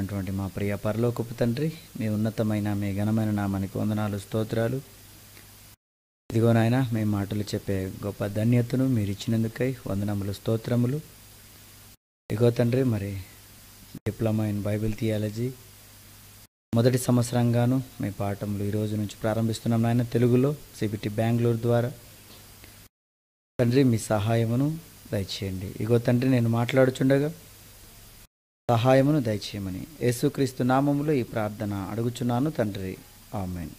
అటువంటి మా ప్రియ పరలోకపు తండ్రి, మీ ఉన్నతమైన మీ ఘనమైన నామానికి వందనాలు, స్తోత్రాలు. ఇదిగో నాయన, మేము మాటలు చెప్పే గొప్ప ధన్యతను మీరు ఇచ్చినందుకై వందనములు, స్తోత్రములు. ఇదిగో తండ్రి, మరి డిప్లొమా ఇన్ బైబిల్ థియాలజీ మొదటి సంవత్సరంగాను మీ పాఠములు ఈ రోజు నుంచి ప్రారంభిస్తున్నాం నాయన, తెలుగులో సిబిటి బెంగళూరు ద్వారా. తండ్రి, మీ సహాయమును దయచేయండి. ఇగో తండ్రి, నేను మాట్లాడుచుండగా సహాయమును దయచేయమని యేసుక్రీస్తు నామములో ఈ ప్రార్థన అడుగుచున్నాను తండ్రి, ఆమేన్.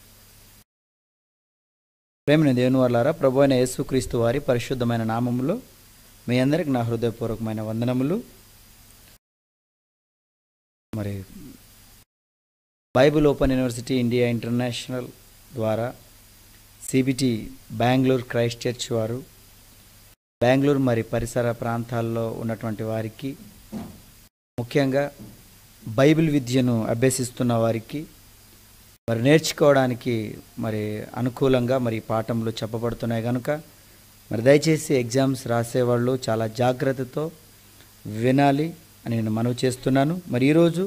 ప్రేమని దేవుని వారలారా, ప్రభు అయిన యేసుక్రీస్తు వారి పరిశుద్ధమైన నామములో మీ అందరికి నా హృదయపూర్వకమైన వందనములు. మరి Bible open university India international ద్వారా సిబిటి బెంగళూరు క్రైస్ట్ చర్చ్ వారు, బెంగళూరు మరి పరిసర ప్రాంతాల్లో ఉన్నటువంటి వారికి, ముఖ్యంగా బైబిల్ విద్యను అభ్యసిస్తున్న వారికి మరి నేర్చుకోవడానికి మరి అనుకూలంగా మరి పాఠములు చెప్పబడుతున్నాయి కనుక మరి దయచేసి ఎగ్జామ్స్ రాసేవాళ్ళు చాలా జాగ్రత్తతో వినాలి అని నేను మనవి చేస్తున్నాను. మరి ఈరోజు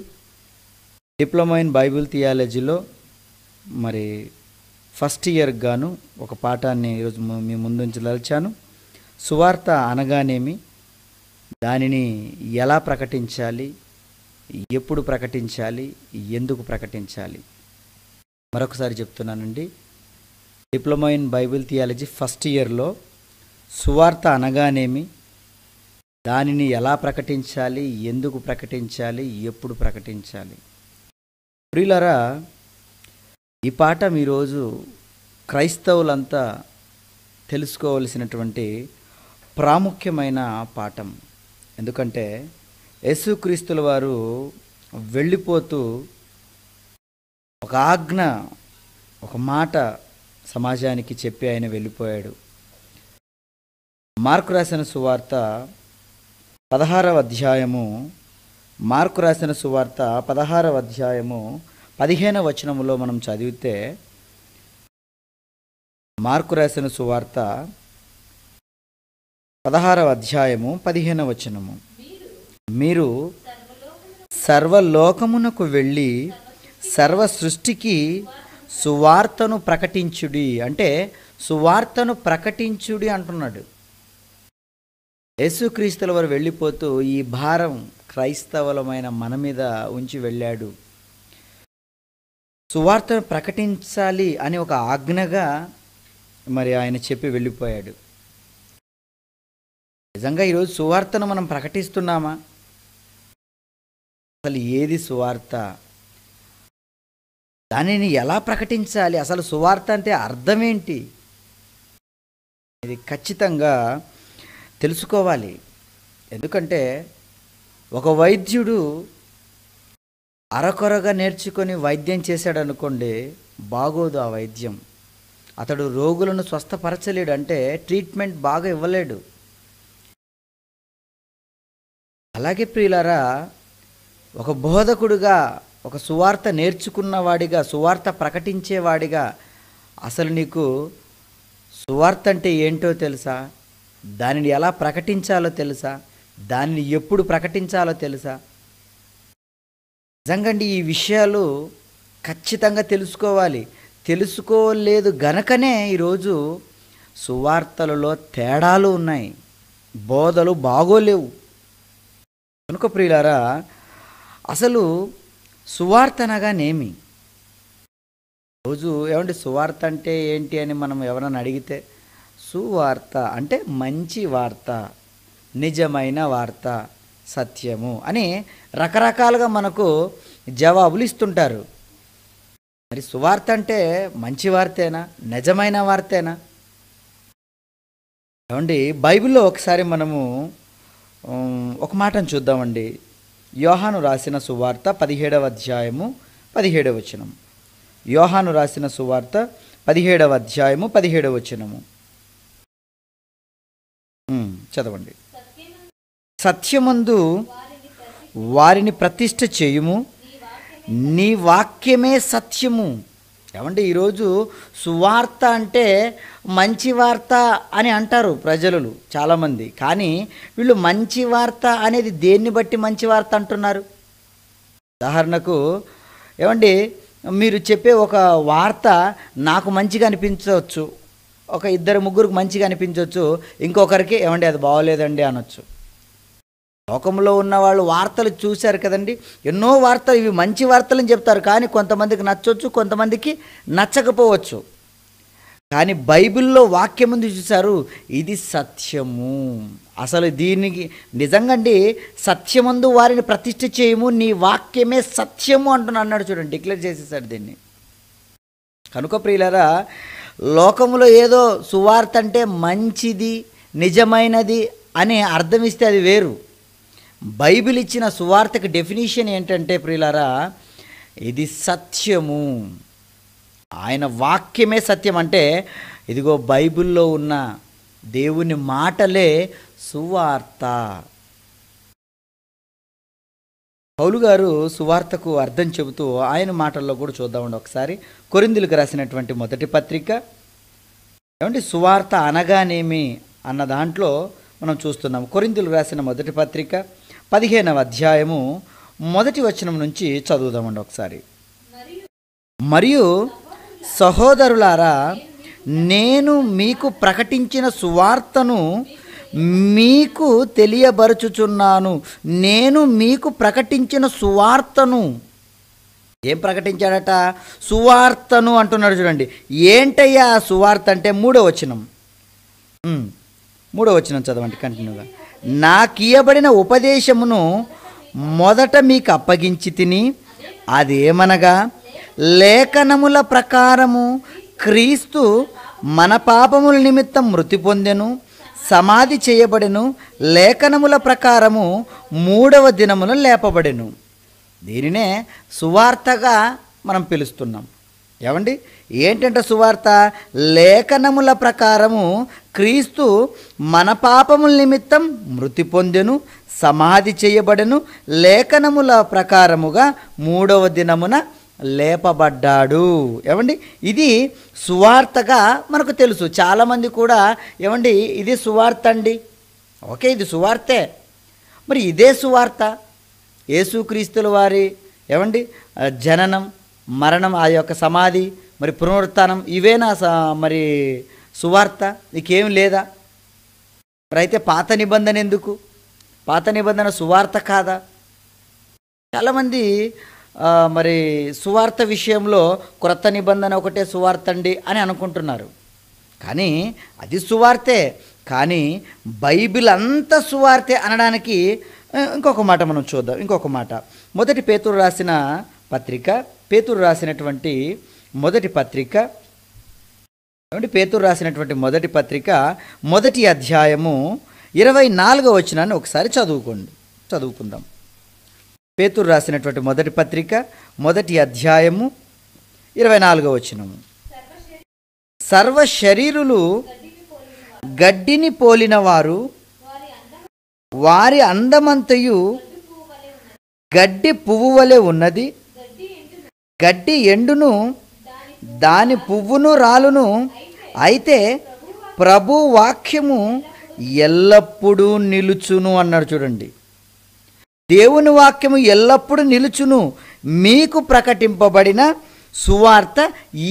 డిప్లొమా ఇన్ బైబిల్ థియాలజీలో మరి ఫస్ట్ ఇయర్ గాను ఒక పాఠాన్ని ఈరోజు మీ ముందుంచదలిచాను. సువార్త అనగానేమి, దానిని ఎలా ప్రకటించాలి, ఎప్పుడు ప్రకటించాలి, ఎందుకు ప్రకటించాలి. మరొకసారి చెప్తున్నానండి, diploma in Bible theology first ఇయర్లో సువార్త అనగానేమి, దానిని ఎలా ప్రకటించాలి, ఎందుకు ప్రకటించాలి, ఎప్పుడు ప్రకటించాలి. ప్రియులారా, ఈ పాఠం ఈరోజు క్రైస్తవులంతా తెలుసుకోవలసినటువంటి ప్రాముఖ్యమైన పాఠం. ఎందుకంటే యేసుక్రీస్తుల వారు వెళ్ళిపోతూ ఒక ఆజ్ఞ, ఒక మాట సమాజానికి చెప్పి ఆయన వెళ్ళిపోయాడు. మార్కు రాసిన సువార్త 16వ అధ్యాయము, మార్కు రాసిన సువార్త 16వ అధ్యాయము 15వ వచనములో మనం చదివితే, మార్కు రాసిన సువార్త 16వ అధ్యాయము 15వ వచనము, మీరు సర్వలోకమునకు వెళ్ళి సర్వ సృష్టికి సువార్తను ప్రకటించుడి. అంటే సువార్తను ప్రకటించుడి అంటున్నాడు. యేసుక్రీస్తుల వారు వెళ్ళిపోతూ ఈ భారం క్రైస్తవులమైన మన మీద ఉంచి వెళ్ళాడు. సువార్తను ప్రకటించాలి అని ఒక ఆజ్ఞగా మరి ఆయన చెప్పి వెళ్ళిపోయాడు. నిజంగా ఈరోజు సువార్తను మనం ప్రకటిస్తున్నామా? అసలు ఏది సువార్త? దానిని ఎలా ప్రకటించాలి? అసలు సువార్త అంటే అర్థం ఏంటి? ఇది ఖచ్చితంగా తెలుసుకోవాలి. ఎందుకంటే ఒక వైద్యుడు అరకొరగా నేర్చుకొని వైద్యం చేశాడు అనుకోండి, బాగోదు ఆ వైద్యం. అతడు రోగులను స్వస్థపరచలేడు, అంటే ట్రీట్మెంట్ బాగా ఇవ్వలేడు. అలాగే ప్రియులారా, ఒక బోధకుడుగా, ఒక సువార్త నేర్చుకున్నవాడిగా, సువార్త ప్రకటించేవాడిగా అసలు నీకు సువార్త అంటే ఏంటో తెలుసా? దానిని ఎలా ప్రకటించాలో తెలుసా? దానిని ఎప్పుడు ప్రకటించాలో తెలుసా? నిజంగా ఈ విషయాలు ఖచ్చితంగా తెలుసుకోవాలి. తెలుసుకోలేదు గనకనే ఈరోజు సువార్తలలో తేడాలు ఉన్నాయి, బోధలు బాగోలేవు. కనుక ప్రియులారా, అసలు సువార్త అనగానేమి? రోజు ఏమంటే సువార్త అంటే ఏంటి అని మనం ఎవరైనా అడిగితే, సువార్త అంటే మంచి వార్త, నిజమైన వార్త, సత్యము అని రకరకాలుగా మనకు జవాబులు ఇస్తుంటారు. మరి సువార్త అంటే మంచి వార్తేనా, నిజమైన వార్తేనా? ఏమండి, బైబిల్లో ఒకసారి మనము ఒక మాటను చూద్దామండి. యోహాను రాసిన సువార్త 17వ అధ్యాయము 17వ వచనం. యోహాను రాసిన సువార్త 17వ అధ్యాయము 17వ వచనము చదవండి. సత్యమందు వారిని ప్రతిష్ఠ చేయుము, నీ వాక్యమే సత్యము. ఏమంటే ఈరోజు సువార్త అంటే మంచి వార్త అని అంటారు ప్రజలు చాలామంది. కానీ వీళ్ళు మంచి వార్త అనేది దేన్ని బట్టి మంచి వార్త అంటున్నారు? ఉదాహరణకు ఏమండి, మీరు చెప్పే ఒక వార్త నాకు మంచిగా అనిపించవచ్చు, ఒక ఇద్దరు ముగ్గురికి మంచిగా అనిపించవచ్చు, ఇంకొకరికి ఏమండి అది బాగోలేదండి అనొచ్చు. లోకంలో ఉన్న వాళ్ళు వార్తలు చూశారు కదండి, ఎన్నో వార్తలు, ఇవి మంచి వార్తలని చెప్తారు, కానీ కొంతమందికి నచ్చవచ్చు, కొంతమందికి నచ్చకపోవచ్చు. కానీ బైబిల్లో వాక్యం ఉంది చూశారు, ఇది సత్యము. అసలు దీనికి నిజంగా అండి, సత్యమందు వారిని ప్రతిష్ఠ చేయము, నీ వాక్యమే సత్యము అన్నాడు చూడండి, డిక్లేర్ చేసేసాడు దీన్ని. కనుక ప్రియులారా, లోకములో ఏదో సువార్త అంటే మంచిది, నిజమైనది అని అర్థం ఇస్తే అది వేరు. బైబిల్ ఇచ్చిన సువార్తకి డెఫినిషన్ ఏంటంటే ప్రియులారా, ఇది సత్యము, ఆయన వాక్యమే సత్యం. అంటే ఇదిగో బైబిల్లో ఉన్న దేవుని మాటలే సువార్త. పౌలు గారు సువార్తకు అర్థం చెబుతూ ఆయన మాటల్లో కూడా చూద్దామండి ఒకసారి. కొరింథీయులకు రాసినటువంటి మొదటి పత్రిక, ఏమంటే సువార్త అనగానేమి అన్న దాంట్లో మనం చూస్తున్నాం. కొరింథీయులకు రాసిన మొదటి పత్రిక 15వ అధ్యాయము 1వ వచనం నుంచి చదువుదామండి ఒకసారి. మరియు సహోదరులారా, నేను మీకు ప్రకటించిన సువార్తను మీకు తెలియబరుచుచున్నాను. నేను మీకు ప్రకటించిన సువార్తను, ఏం ప్రకటించాడట? సువార్తను అంటున్నాడు చూడండి. ఏంటయ్యా సువార్త అంటే 3వ వచనం, 3వ వచనం చదవండి కంటిన్యూగా. నాకియబడిన ఉపదేశమును మొదట మీకు అప్పగించి తిని, అదేమనగా లేఖనముల ప్రకారము క్రీస్తు మన పాపముల నిమిత్తం మృతి పొందెను, సమాధి చేయబడెను, లేఖనముల ప్రకారము 3వ దినమున లేపబడెను. దీనినే సువార్తగా మనం పిలుస్తున్నాం. ఏమండి, ఏంటంటే సువార్త? లేఖనముల ప్రకారము క్రీస్తు మన పాపముల నిమిత్తం మృతి పొందెను, సమాధి చేయబడెను, లేఖనముల ప్రకారముగా 3వ దినమున లేపబడ్డాడు. ఏమండి, ఇది సువార్తగా మనకు తెలుసు. చాలామంది కూడా ఏమండి ఇది సువార్త అండి, ఓకే ఇది సువార్తే, మరి ఇదే సువార్త యేసుక్రీస్తుల వారి ఏమండి జననం, మరణం, ఆ యొక్క సమాధి, మరి పునరుత్థానం, ఇవేనా మరి సువార్త? నీకేం లేదా? మరి అయితే పాత నిబంధన ఎందుకు? పాత నిబంధన సువార్త కాదా? చాలామంది మరి సువార్త విషయంలో క్రొత్త నిబంధన ఒకటే సువార్త అండి అని అనుకుంటున్నారు. కానీ అది సువార్తే, కానీ బైబిల్ అంతా సువార్తే అనడానికి ఇంకొక మాట మనం చూద్దాం. ఇంకొక మాట, మొదటి పేతురు రాసిన పత్రిక, పేతురు రాసినటువంటి మొదటి పత్రిక, పేతురు రాసినటువంటి మొదటి పత్రిక 1వ అధ్యాయము 24వ వచనాన్ని ఒకసారి చదువుకుందాం. పేతురు రాసినటువంటి మొదటి పత్రిక 1వ అధ్యాయము 24వ వచనము. సర్వ శరీరులు గడ్డిని పోలిన వారు, వారి అందమంతయు గడ్డి పువ్వు వలె ఉన్నది. గడ్డి ఎండును, దాని పువ్వును రాలును, అయితే ప్రభు వాక్యము ఎల్లప్పుడూ నిలుచును అన్నాడు చూడండి. దేవుని వాక్యము ఎల్లప్పుడూ నిలుచును. మీకు ప్రకటింపబడిన సువార్త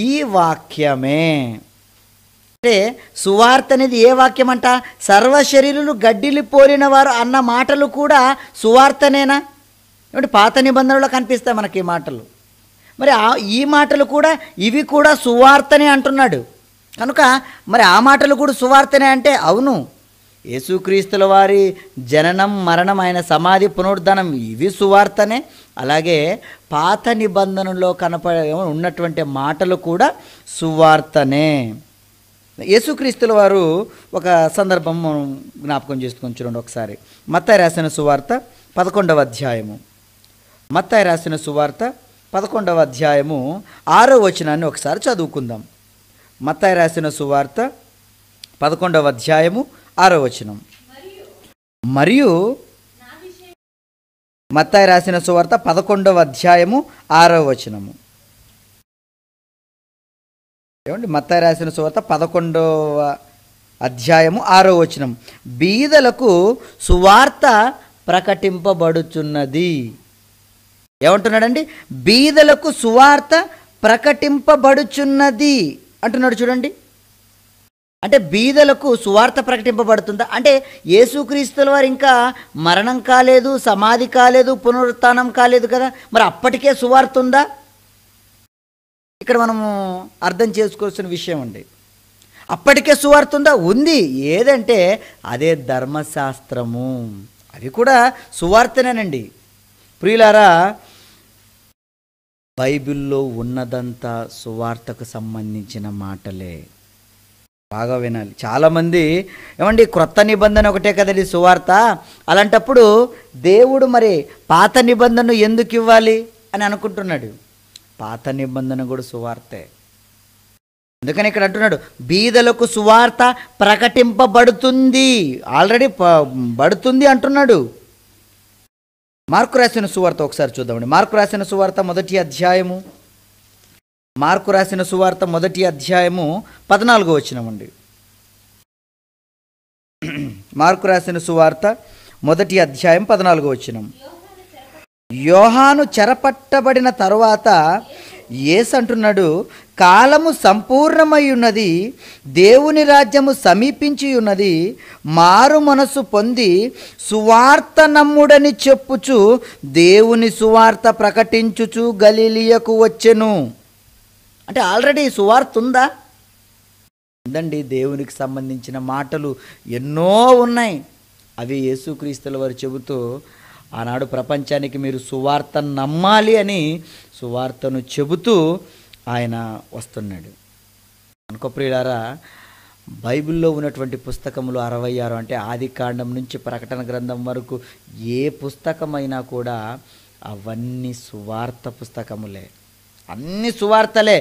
ఈ వాక్యమే. అంటే సువార్త అనేది ఏ వాక్యం అంట? సర్వ శరీరులు గడ్డిలు పోలిన వారు అన్న మాటలు కూడా సువార్తనేనా? అంటే పాత నిబంధనలో కనిపిస్తాయి మనకి ఈ మాటలు. మరి ఈ మాటలు కూడా, ఇవి కూడా సువార్తనే అంటున్నాడు కనుక మరి ఆ మాటలు కూడా సువార్తనే అంటే అవును, యేసుక్రీస్తుల వారి జననం, మరణం, ఆయన సమాధి, పునరుద్ధానం ఇవి సువార్తనే. అలాగే పాత నిబంధనలో ఉన్నటువంటి మాటలు కూడా సువార్తనే. యేసుక్రీస్తుల వారు ఒక సందర్భం జ్ఞాపకం చేసుకొని చూడండి ఒకసారి. మత్తయి రాసిన సువార్త 11వ అధ్యాయము, మత్తయి రాసిన సువార్త 11వ అధ్యాయము 6వ వచనాన్ని ఒకసారి చదువుకుందాం. మత్తయి రాసిన సువార్త 11వ అధ్యాయము 6వ వచనం. మరియు మత్తయి రాసిన సువార్త 11వ అధ్యాయము 6వ వచనము. ఏమండి, మత్తయి రాసిన సువార్త 11వ అధ్యాయము 6వ వచనం. బీదలకు సువార్త ప్రకటింపబడుచున్నది. ఏమంటున్నాడండి? బీదలకు సువార్త ప్రకటింపబడుచున్నది అంటున్నాడు చూడండి. అంటే బీదలకు సువార్త ప్రకటింపబడుతుందా? అంటే యేసుక్రీస్తుల వారు ఇంకా మరణం కాలేదు, సమాధి కాలేదు, పునరుత్థానం కాలేదు కదా, మరి అప్పటికే సువార్త ఉందా? ఇక్కడ మనము అర్థం చేసుకోవాల్సిన విషయం అండి. అప్పటికే సువార్త ఉందా? ఉంది. ఏదంటే అదే ధర్మశాస్త్రము, అది కూడా సువార్తనేనండి. ప్రియులారా, బైబిల్లో ఉన్నదంతా సువార్తకు సంబంధించిన మాటలే. బాగా వినాలి. చాలామంది ఏమండి క్రొత్త నిబంధన ఒకటే కదండి సువార్త, అలాంటప్పుడు దేవుడు మరి పాత నిబంధనను ఎందుకు ఇవ్వాలి అని అనుకుంటున్నాడు. పాత నిబంధన కూడా సువార్తే. అందుకని ఇక్కడ అంటున్నాడు బీదలకు సువార్త ప్రకటింపబడుతుంది, ఆల్రెడీ పడుతుంది అంటున్నాడు. మార్కు రాసిన సువార్త ఒకసారి చూద్దామండి. మార్కు రాసిన సువార్త మొదటి అధ్యాయము, మార్కు రాసిన సువార్త మొదటి అధ్యాయము 14వ వచనమండి. మార్కు రాసిన సువార్త మొదటి అధ్యాయం 14వ వచనం. యోహాను చెరపట్టబడిన తరువాత యేసు అంటున్నాడు, కాలము సంపూర్ణమై ఉన్నది, దేవుని రాజ్యము సమీపించి ఉన్నది, మారు మనసు పొంది సువార్త నమ్ముడని చెప్పుచు దేవుని సువార్త ప్రకటించుచు గలిలియకు వచ్చెను. అంటే ఆల్రెడీ సువార్త ఉందా? ఉందండి. దేవునికి సంబంధించిన మాటలు ఎన్నో ఉన్నాయి. అవి యేసుక్రీస్తుల వారు చెబుతూ ఆనాడు ప్రపంచానికి మీరు సువార్త నమ్మాలి అని సువార్తను చెబుతూ ఆయన వస్తున్నాడు. అనుకో ప్రియులారా, బైబిల్లో ఉన్నటువంటి పుస్తకములు 66, అంటే ఆది కాండం నుంచి ప్రకటన గ్రంథం వరకు ఏ పుస్తకమైనా కూడా అవన్నీ సువార్త పుస్తకములే. అన్ని సువార్తలే.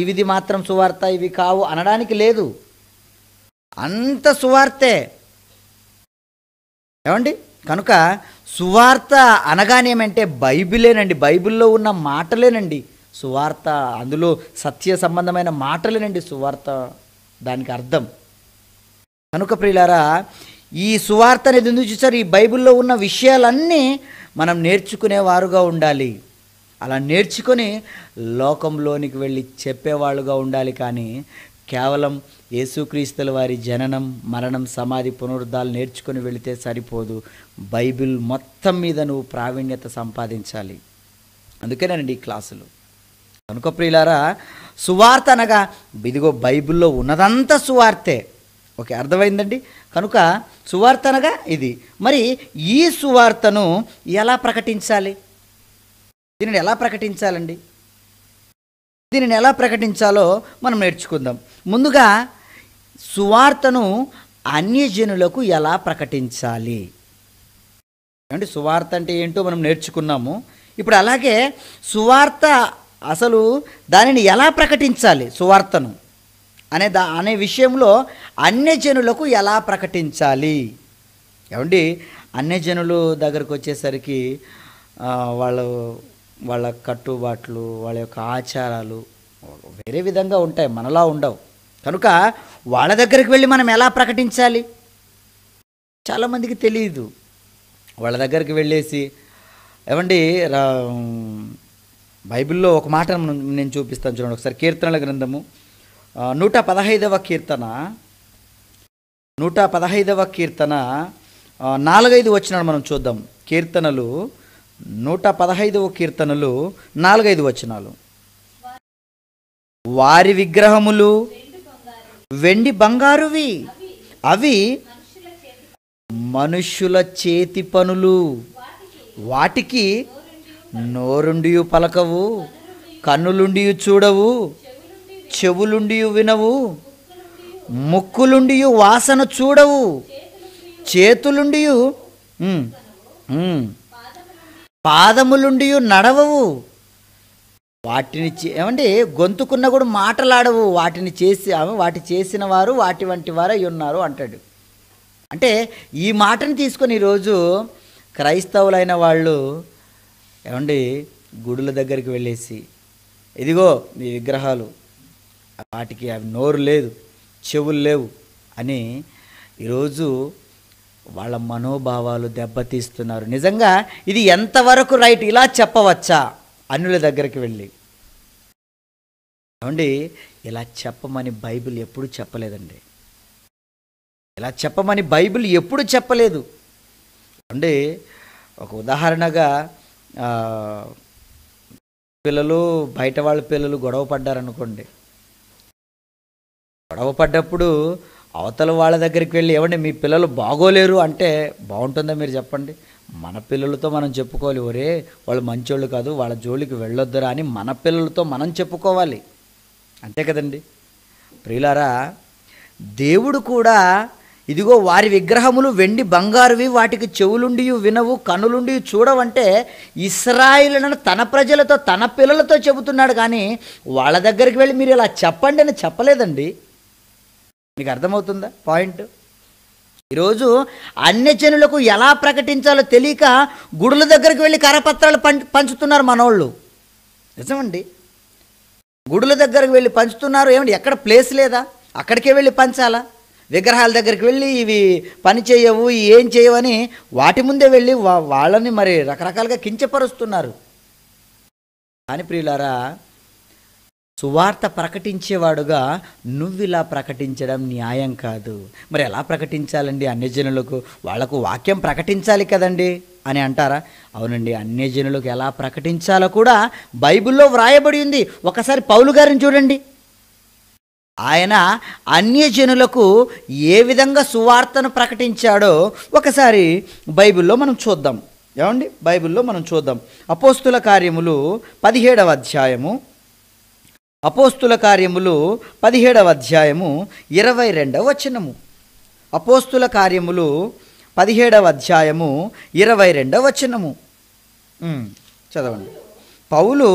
ఇవిది మాత్రం సువార్త, ఇవి కావు అనడానికి లేదు. అంత సువార్తే ఏమండి. కనుక సువార్త అనగానేమంటే బైబిలేనండి, బైబిల్లో ఉన్న మాటలేనండి సువార్త. అందులో సత్య సంబంధమైన మాటలేనండి సువార్త, దానికి అర్థం. కనుక ప్రియులారా, ఈ సువార్త అనేది ఎందుకు చూసారు? ఈ బైబిల్లో ఉన్న విషయాలన్నీ మనం నేర్చుకునేవారుగా ఉండాలి. అలా నేర్చుకొని లోకంలోనికి వెళ్ళి చెప్పేవాళ్ళుగా ఉండాలి. కానీ కేవలం యేసుక్రీస్తుల వారి జననం, మరణం, సమాధి, పునరుద్ధాలు నేర్చుకొని వెళితే సరిపోదు. బైబిల్ మొత్తం మీద నువ్వు ప్రావీణ్యత సంపాదించాలి. అందుకేనండి ఈ క్లాసులు. కనుక ప్రియులారా, సువార్త అనగా ఇదిగో బైబిల్లో ఉన్నదంతా సువార్తే. ఓకే, అర్థమైందండి. కనుక సువార్త అనగా ఇది. మరి ఈ సువార్తను ఎలా ప్రకటించాలి? దీనిని ఎలా ప్రకటించాలండి? దీనిని ఎలా ప్రకటించాలో మనం నేర్చుకుందాం. ముందుగా సువార్తను అన్యజనులకు ఎలా ప్రకటించాలి అంటే, సువార్త అంటే ఏంటో మనం నేర్చుకున్నాము. ఇప్పుడు అలాగే సువార్త అసలు దానిని ఎలా ప్రకటించాలి, సువార్తను అనే విషయంలో అన్యజనులకు ఎలా ప్రకటించాలి. ఏమండి, అన్యజనులు దగ్గరకు వచ్చేసరికి వాళ్ళ కట్టుబాట్లు, వాళ్ళ యొక్క ఆచారాలు వేరే విధంగా ఉంటాయి, మనలా ఉండవు. కనుక వాళ్ళ దగ్గరికి వెళ్ళి మనం ఎలా ప్రకటించాలి? చాలామందికి తెలియదు. వాళ్ళ దగ్గరికి వెళ్ళేసి ఏమండి, బైబిల్లో ఒక మాట నేను చూపిస్తాను చూడండి ఒకసారి. కీర్తనల గ్రంథము 115వ కీర్తన, 115వ కీర్తన 4-5 వచనాలు మనం చూద్దాం. కీర్తనలు 115వ కీర్తనలు 4-5 వచనాలు. వారి విగ్రహములు వెండి బంగారువి, అవి మనుష్యుల చేతి పనులు. వాటికి నోరుండియు పలకవు, కన్నులుండియు చూడవు, చెవులుండియు వినవు, ముక్కులుండియు వాసన చూడవు, చేతులుండియు పాదములుండియు నడవవు. వాటిని ఏమంటే గొంతుకున్న కూడా మాటలాడవు. వాటి చేసిన వారు వాటి వంటి వారై ఉన్నారు అంటాడు. అంటే ఈ మాటను తీసుకొని ఈరోజు క్రైస్తవులైన వాళ్ళు ఏమండి గుడుల దగ్గరికి వెళ్ళేసి, ఇదిగో మీ విగ్రహాలు, వాటికి అవి నోరు లేదు, చెవులు లేవు అని ఈరోజు వాళ్ళ మనోభావాలు దెబ్బతీస్తున్నారు. నిజంగా ఇది ఎంతవరకు రైట్? ఇలా చెప్పవచ్చా అన్యుల దగ్గరికి వెళ్ళి? ఏమండి, ఇలా చెప్పమని బైబిల్ ఎప్పుడు చెప్పలేదండి. ఇలా చెప్పమని బైబిల్ ఎప్పుడు చెప్పలేదు. అంటే ఒక ఉదాహరణగా పిల్లలు, బయట వాళ్ళ పిల్లలు గొడవ పడ్డారనుకోండి. గొడవ పడ్డప్పుడు అవతల వాళ్ళ దగ్గరికి వెళ్ళి ఏమండి మీ పిల్లలు బాగోలేరు అంటే బాగుంటుందా మీరు చెప్పండి? మన పిల్లలతో మనం చెప్పుకోవాలి, ఒరే వాళ్ళు మంచోళ్ళు కాదు, వాళ్ళ జోలికి వెళ్ళొద్దురా అని మన పిల్లలతో మనం చెప్పుకోవాలి. అంతే కదండి ప్రియులారా? దేవుడు కూడా ఇదిగో వారి విగ్రహములు వెండి బంగారువి, వాటికి చెవులుండి వినవు, కనులుండి చూడవంటే ఇశ్రాయేలును తన ప్రజలతో తన పిల్లలతో చెబుతున్నాడు. కానీ వాళ్ళ దగ్గరికి వెళ్ళి మీరు ఇలా చెప్పండి అని చెప్పలేదండి. మీకు అర్థమవుతుందా పాయింట్? ఈరోజు అన్యజనులకు ఎలా ప్రకటించాలో తెలియక గుడుల దగ్గరికి వెళ్ళి కరపత్రాలు పంచుతున్నారు మనోళ్ళు. నిజమండి, గుడుల దగ్గరికి వెళ్ళి పంచుతున్నారు. ఏమండి, ఎక్కడ ప్లేస్ లేదా? అక్కడికే వెళ్ళి పంచాలా? విగ్రహాల దగ్గరికి వెళ్ళి ఇవి పని చేయవు, ఏం చేయవని వాటి ముందే వెళ్ళి వాళ్ళని మరి రకరకాలుగా కించపరుస్తున్నారు. కానీ ప్రియులారా, సువార్త ప్రకటించేవాడుగా నువ్వు ఇలా ప్రకటించడం న్యాయం కాదు. మరి ఎలా ప్రకటించాలండి అన్యజనులకు? వాళ్లకు వాక్యం ప్రకటించాలి కదండి అని అంటారా? అవునండి, అన్యజనులకు ఎలా ప్రకటించాలో కూడా బైబిల్లో వ్రాయబడి ఉంది. ఒకసారి పౌలు గారిని చూడండి. ఆయన అన్యజనులకు ఏ విధంగా సువార్తను ప్రకటించాడో ఒకసారి బైబిల్లో మనం చూద్దాం. ఏమండి, బైబిల్లో మనం చూద్దాం. అపోస్తుల కార్యములు 17వ అధ్యాయము, అపోస్తుల కార్యములు 17వ అధ్యాయము 22వ వచనము. అపోస్తుల కార్యములు 17వ అధ్యాయము 22వ వచనము చదవండి. పౌలు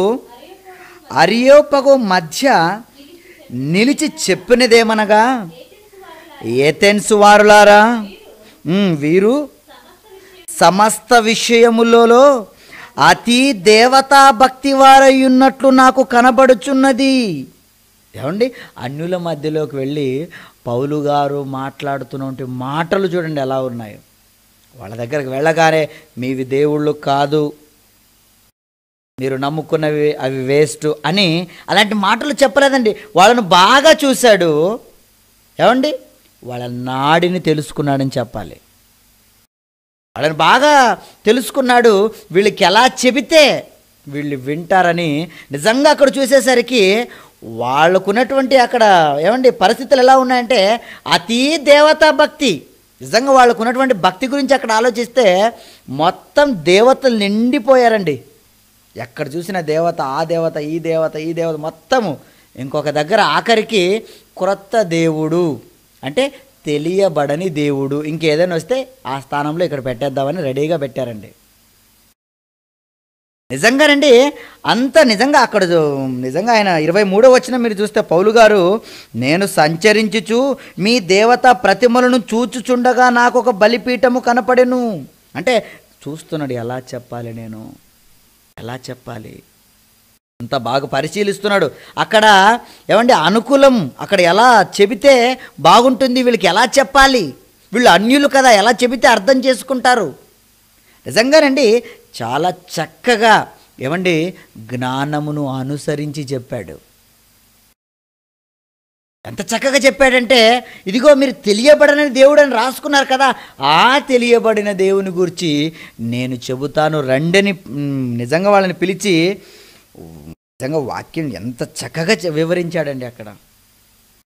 అరియోపగు మధ్య నిలిచి చెప్పినదేమనగా, ఏథెన్సు వారులారా, వీరు సమస్త విషయములలో అతి దేవతా భక్తి వారయ్యున్నట్లు నాకు కనబడుచున్నది. ఏమండి, అన్యుల మధ్యలోకి వెళ్ళి పౌలు గారు మాట్లాడుతున్న మాటలు చూడండి ఎలా ఉన్నాయో. వాళ్ళ దగ్గరికి వెళ్ళగానే మీవి దేవుళ్ళు కాదు, మీరు నమ్ముకున్నవి అవి వేస్ట్ అని అలాంటి మాటలు చెప్పలేదండి. వాళ్ళను బాగా చూశాడు. ఏమండి, వాళ్ళ నాడిని తెలుసుకున్నాడని చెప్పాలి. వాళ్ళని బాగా తెలుసుకున్నాడు. వీళ్ళకి ఎలా చెబితే వీళ్ళు వింటారని నిజంగా అక్కడ చూసేసరికి వాళ్ళకున్నటువంటి అక్కడ ఏమండి పరిస్థితులు ఎలా ఉన్నాయంటే అతి దేవతా భక్తి. నిజంగా వాళ్ళకున్నటువంటి భక్తి గురించి అక్కడ ఆలోచిస్తే మొత్తం దేవతలు నిండిపోయారండి. ఎక్కడ చూసిన దేవత, ఆ దేవత, ఈ దేవత, ఈ దేవత మొత్తము. ఇంకొక దగ్గర ఆఖరికి క్రొత్త దేవుడు అంటే తెలియబడని దేవుడు, ఇంకేదైనా వస్తే ఆ స్థానంలో ఇక్కడ పెట్టేద్దామని రెడీగా పెట్టారండి. నిజంగానండి, అంత నిజంగా అక్కడ నిజంగా ఆయన 23వ వచనం మీరు చూస్తే పౌలు గారు, నేను సంచరించుచు మీ దేవతా ప్రతిమలను చూచుచుండగా నాకు ఒక బలిపీఠము కనపడెను. అంటే చూస్తున్నాడు, ఎలా చెప్పాలి, నేను ఎలా చెప్పాలి, అంత బాగా పరిశీలిస్తున్నాడు. అక్కడ ఏమండి అనుకూలం, అక్కడ ఎలా చెబితే బాగుంటుంది, వీళ్ళకి ఎలా చెప్పాలి, వీళ్ళు అన్యులు కదా, ఎలా చెబితే అర్థం చేసుకుంటారు. నిజంగానండి చాలా చక్కగా ఏమండి జ్ఞానమును అనుసరించి చెప్పాడు. ఎంత చక్కగా చెప్పాడంటే, ఇదిగో మీరు తెలియబడని దేవుడు అని రాసుకున్నారు కదా, ఆ తెలియబడిన దేవుని గురించి నేను చెబుతాను రండని నిజంగా వాళ్ళని పిలిచి నిజంగా వాక్యం ఎంత చక్కగా వివరించాడండి. అక్కడ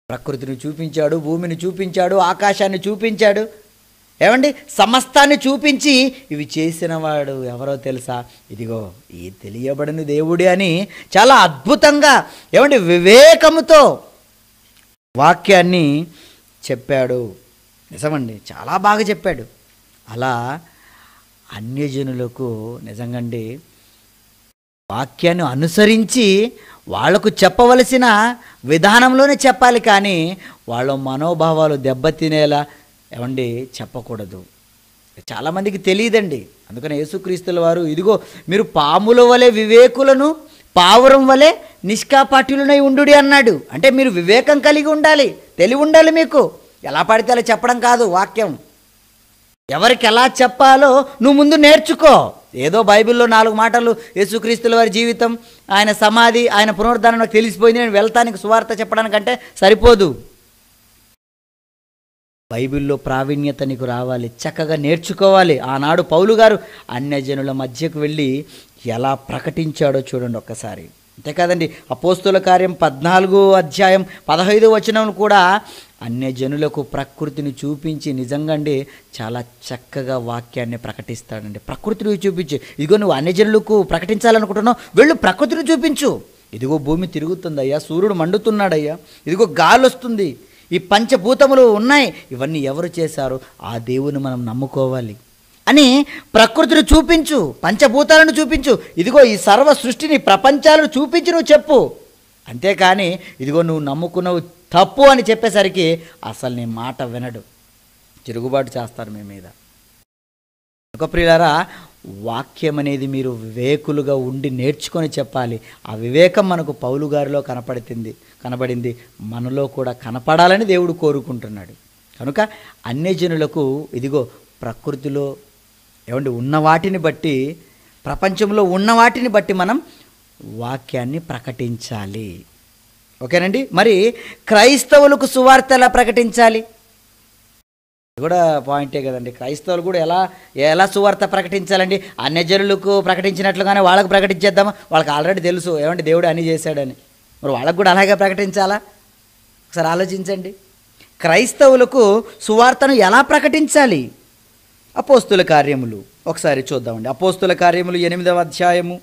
ప్రకృతిని చూపించాడు, భూమిని చూపించాడు, ఆకాశాన్ని చూపించాడు. ఏమండి సమస్తాన్ని చూపించి ఇవి చేసిన వాడు ఎవరో తెలుసా, ఇదిగో ఈ తెలియబడిన దేవుడే అని చాలా అద్భుతంగా ఏమండి వివేకముతో వాక్యాన్ని చెప్పాడు. నిజమండి, చాలా బాగా చెప్పాడు. అలా అన్యజనులకు నిజంగండి వాక్యాన్ని అనుసరించి వాళ్లకు చెప్పవలసిన విధానంలోనే చెప్పాలి, కానీ వాళ్ళ మనోభావాలు దెబ్బతినేలా ఏమండి చెప్పకూడదు. చాలామందికి తెలియదండి. అందుకని యేసుక్రీస్తుల వారు ఇదిగో మీరు పాముల వలె వివేకులను, పావురం వలె నిష్కాపాఠ్యులనై ఉండుడి అన్నాడు. అంటే మీరు వివేకం కలిగి ఉండాలి, తెలివి ఉండాలి. మీకు ఎలా పడితే అలా చెప్పడం కాదు వాక్యం. ఎవరికి ఎలా చెప్పాలో నువ్వు ముందు నేర్చుకో. ఏదో బైబిల్లో 4 మాటలు యేసుక్రీస్తుల వారి జీవితం, ఆయన సమాధి, ఆయన పునరుద్ధానం నాకు తెలిసిపోయింది, నేను వెళ్తానికి సువార్త చెప్పడానికంటే సరిపోదు. బైబిల్లో ప్రావీణ్యత నీకు రావాలి, చక్కగా నేర్చుకోవాలి. ఆనాడు పౌలు గారు అన్యజనుల మధ్యకు వెళ్ళి ఎలా ప్రకటించాడో చూడండి ఒక్కసారి. అంతే కాదండి, అపోస్తుల కార్యం 14వ అధ్యాయం 15వ వచనం కూడా అన్యజనులకు ప్రకృతిని చూపించి నిజంగా అండి చాలా చక్కగా వాక్యాన్ని ప్రకటిస్తాడండి. ప్రకృతిని చూపించి, ఇదిగో నువ్వు అన్యజనులకు ప్రకటించాలనుకుంటున్నావు, వెళ్ళు ప్రకృతిని చూపించు. ఇదిగో భూమి తిరుగుతుందయ్యా, సూర్యుడు మండుతున్నాడయ్యా, ఇదిగో గాలి వస్తుంది, ఈ పంచభూతములు ఉన్నాయి, ఇవన్నీ ఎవరు చేశారు? ఆ దేవుని మనం నమ్ముకోవాలి అని ప్రకృతిని చూపించు, పంచభూతాలను చూపించు, ఇదిగో ఈ సర్వ సృష్టిని, ప్రపంచాలను చూపించి నువ్వు చెప్పు. అంతేకాని ఇదిగో నువ్వు నమ్ముకున్నావు తప్పు అని చెప్పేసరికి అసలు నీ మాట వినడు, తిరుగుబాటు చేస్తారు మీ మీద. ఒక ప్రియులారా, వాక్యం అనేది మీరు వివేకులుగా ఉండి నేర్చుకొని చెప్పాలి. ఆ వివేకం మనకు పౌలు గారిలో కనబడింది, మనలో కూడా కనపడాలని దేవుడు కోరుకుంటున్నాడు. కనుక అన్యజనులకు ఇదిగో ప్రకృతిలో ఉన్న వాటిని బట్టి, ప్రపంచంలో ఉన్న వాటిని బట్టి మనం వాక్యాన్ని ప్రకటించాలి. ఓకేనండి. మరి క్రైస్తవులకు సువార్త ఎలా ప్రకటించాలి కూడా పాయింటే కదండి. క్రైస్తవులు కూడా ఎలా సువార్త ప్రకటించాలండి? అన్యజనులకు ప్రకటించినట్లుగానే వాళ్ళకు ప్రకటించేద్దామా? వాళ్ళకి ఆల్రెడీ తెలుసు దేవుడు అని చేశాడని, మరి వాళ్ళకు కూడా అలాగే ప్రకటించాలా? ఒకసారి ఆలోచించండి. క్రైస్తవులకు సువార్తను ఎలా ప్రకటించాలి? అపోస్తుల కార్యములు ఒకసారి చూద్దామండి. అపోస్తుల కార్యములు 8వ అధ్యాయము,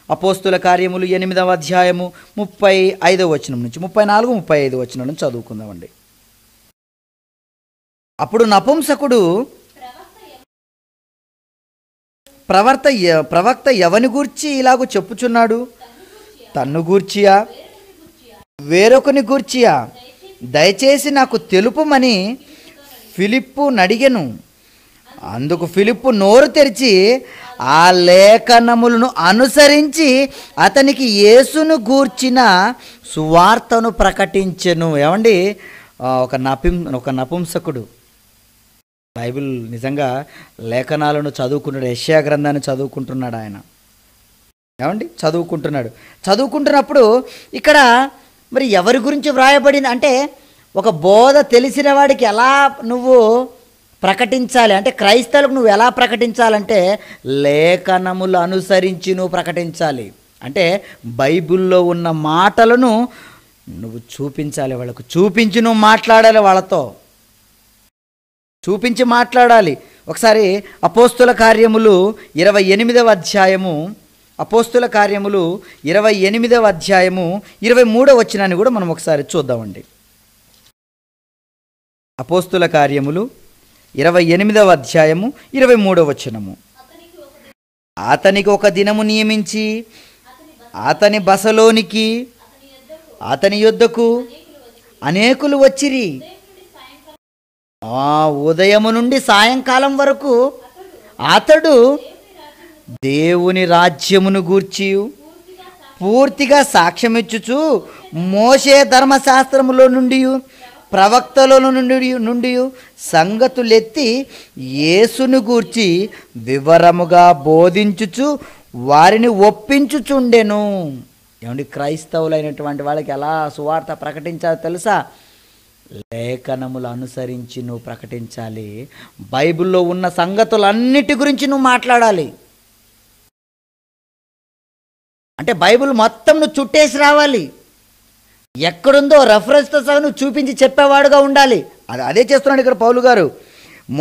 అపోస్తుల కార్యములు 8వ అధ్యాయము 35వ వచనం నుంచి 34, 35 వచనం నుంచి చదువుకుందామండి. అప్పుడు నపుంసకుడు ప్రవక్త ఎవని గూర్చి ఇలాగూ చెప్పుచున్నాడు? తన్ను గూర్చియా, వేరొకని గూర్చియా? దయచేసి నాకు తెలుపుమని ఫిలిప్పు నడిగెను. అందుకు ఫిలిప్పు నోరు తెరిచి ఆ లేఖనములను అనుసరించి అతనికి యేసును గూర్చిన సువార్తను ప్రకటించెను. ఏమండి, ఒక నపుంసకుడు బైబిల్ నిజంగా లేఖనాలను చదువుకుంటున్నాడు, యెషయా గ్రంథాన్ని చదువుకుంటున్నాడు ఆయన. ఏమండి, చదువుకుంటున్నప్పుడు ఇక్కడ మరి ఎవరి గురించి వ్రాయబడింది అంటే, ఒక బోధ తెలిసిన వాడికి ఎలా నువ్వు ప్రకటించాలి అంటే, క్రైస్తవులకు నువ్వు ఎలా ప్రకటించాలంటే లేఖనములు అనుసరించి నువ్వు ప్రకటించాలి. అంటే బైబిల్లో ఉన్న మాటలను నువ్వు చూపించాలి, వాళ్ళకు చూపించి నువ్వు మాట్లాడాలి, వాళ్ళతో చూపించి మాట్లాడాలి. ఒకసారి అపోస్తుల కార్యములు 28వ అధ్యాయము, అపోస్తుల కార్యములు 28వ అధ్యాయము 23వ వచనాన్ని కూడా మనం ఒకసారి చూద్దామండి. అపోస్తుల కార్యములు 28వ అధ్యాయము 23వ వచనము. అతనికి ఒక దినము నియమించి అతని బసలోనికి అతని యొద్దకు అనేకులు వచ్చిరి. ఉదయము నుండి సాయంకాలం వరకు అతడు దేవుని రాజ్యమును గూర్చి పూర్తిగా సాక్ష్యమిచ్చుచు మోషే ధర్మశాస్త్రములో నుండి ప్రవక్తలలో నుండి సంగతులెత్తి యేసును గూర్చి వివరముగా బోధించుచు వారిని ఒప్పించుచుండెను. ఏమండి, క్రైస్తవులైనటువంటి వాళ్ళకి ఎలా సువార్త ప్రకటించాలో తెలుసా? లేఖనములు అనుసరించి నువ్వు ప్రకటించాలి. బైబిల్లో ఉన్న సంగతులన్నిటి గురించి నువ్వు మాట్లాడాలి. అంటే బైబిల్ మొత్తం నువ్వు చుట్టేసి రావాలి. ఎక్కడుందో రెఫరెన్స్తో సహా నువ్వు చూపించి చెప్పేవాడుగా ఉండాలి. అదే చేస్తున్నాడు ఇక్కడ పౌలు గారు.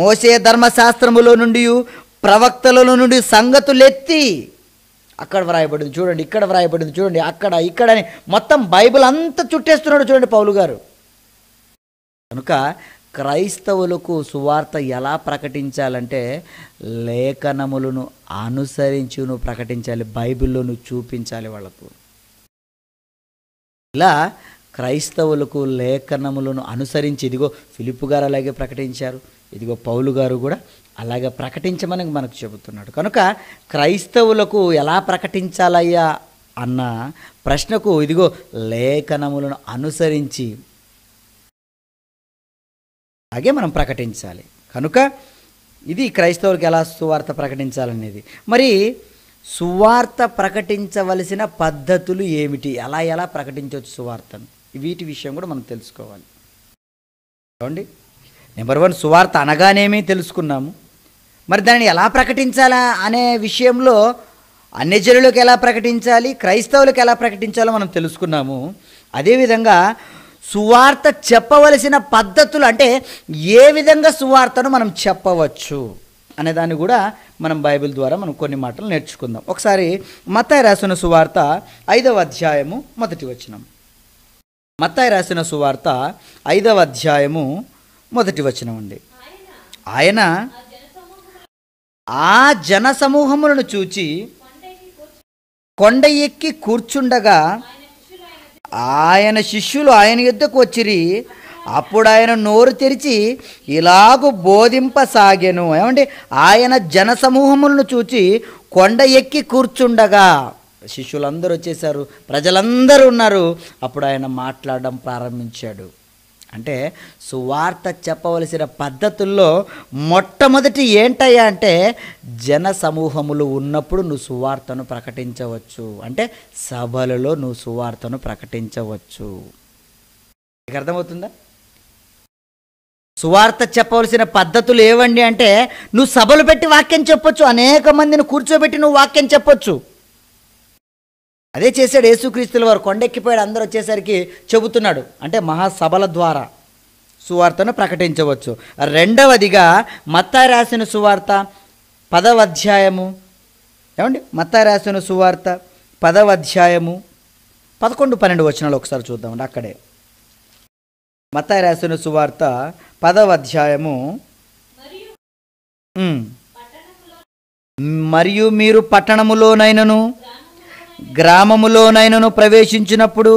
మోషే ధర్మశాస్త్రములో నుండి ప్రవక్తలలో నుండి సంగతులెత్తి, అక్కడ వ్రాయబడింది చూడండి, ఇక్కడ వ్రాయబడింది చూడండి, అక్కడ ఇక్కడ అని మొత్తం బైబిల్ అంతా చుట్టేస్తున్నాడు చూడండి పౌలు గారు. కనుక క్రైస్తవులకు సువార్త ఎలా ప్రకటించాలంటే లేఖనములను అనుసరించి నువ్వు ప్రకటించాలి, బైబిల్లో నువ్వు చూపించాలి వాళ్ళకు. ఇలా క్రైస్తవులకు లేఖనములను అనుసరించి, ఇదిగో ఫిలిప్పు గారు అలాగే ప్రకటించారు, ఇదిగో పౌలు గారు కూడా అలాగే ప్రకటించమని మనకు చెబుతున్నాడు. కనుక క్రైస్తవులకు ఎలా ప్రకటించాలయ్యా అన్న ప్రశ్నకు ఇదిగో లేఖనములను అనుసరించి అలాగే మనం ప్రకటించాలి. కనుక ఇది క్రైస్తవులకు ఎలా సువార్త ప్రకటించాలనేది. మరి సువార్త ప్రకటించవలసిన పద్ధతులు ఏమిటి, ఎలా ప్రకటించవచ్చు సువార్తను, వీటి విషయం కూడా మనం తెలుసుకోవాలి. చూడండి, నెంబర్ 1 సువార్త అనగానేమి తెలుసుకున్నాము. మరి దానిని ఎలా ప్రకటించాలా అనే విషయంలో అన్యజనులకు ఎలా ప్రకటించాలి, క్రైస్తవులకు ఎలా ప్రకటించాలో మనం తెలుసుకున్నాము. అదేవిధంగా సువార్త చెప్పవలసిన పద్ధతులు, అంటే ఏ విధంగా సువార్తను మనం చెప్పవచ్చు అనేదాన్ని కూడా మనం బైబిల్ ద్వారా మనం కొన్ని మాటలు నేర్చుకుందాం. ఒకసారి మత్తయి రాసిన సువార్త 5వ అధ్యాయము 1వ వచనం. మత్తయి రాసిన సువార్త 5వ అధ్యాయము 1వ వచనం అండి. ఆయన ఆ జన సమూహములను చూచి కొండ ఎక్కి కూర్చుండగా ఆయన శిష్యులు ఆయన యొద్దకు వచ్చిరి. అప్పుడు ఆయన నోరు తెరిచి ఇలాగు బోధింపసాగెను. ఏమంటే ఆయన జన సమూహములను చూచి కొండ ఎక్కి కూర్చుండగా, శిష్యులందరూ వచ్చేసారు, ప్రజలందరూ ఉన్నారు. అప్పుడు ఆయన మాట్లాడడం ప్రారంభించాడు. అంటే సువార్త చెప్పవలసిన పద్ధతుల్లో మొట్టమొదటి ఏంటయ్యా అంటే జన సమూహములు ఉన్నప్పుడు నువ్వు సువార్తను ప్రకటించవచ్చు. అంటే సభలలో నువ్వు సువార్తను ప్రకటించవచ్చు. మీకు అర్థమవుతుందా? సువార్త చెప్పవలసిన పద్ధతులు ఏవండి అంటే నువ్వు సభలు పెట్టి వాక్యం చెప్పొచ్చు, అనేక మందిని కూర్చోబెట్టి నువ్వు వాక్యం చెప్పొచ్చు. అదే చేశాడు యేసుక్రీస్తుల వారు. కొండెక్కిపోయాడు, అందరూ వచ్చేసరికి చెబుతున్నాడు. అంటే మహాసభల ద్వారా సువార్తను ప్రకటించవచ్చు. రెండవదిగా మత్తయి రాసిన సువార్త 10వ అధ్యాయము, ఏమండి మత్తయి రాసిన సువార్త 10వ అధ్యాయము 11, 12 వచనాలు ఒకసారి చూద్దామండి. అక్కడే మత్తయి రాసిన సువార్త 10వ అధ్యాయము. మరియు మీరు పట్టణములోనైనను గ్రామములోనైనను ప్రవేశించినప్పుడు,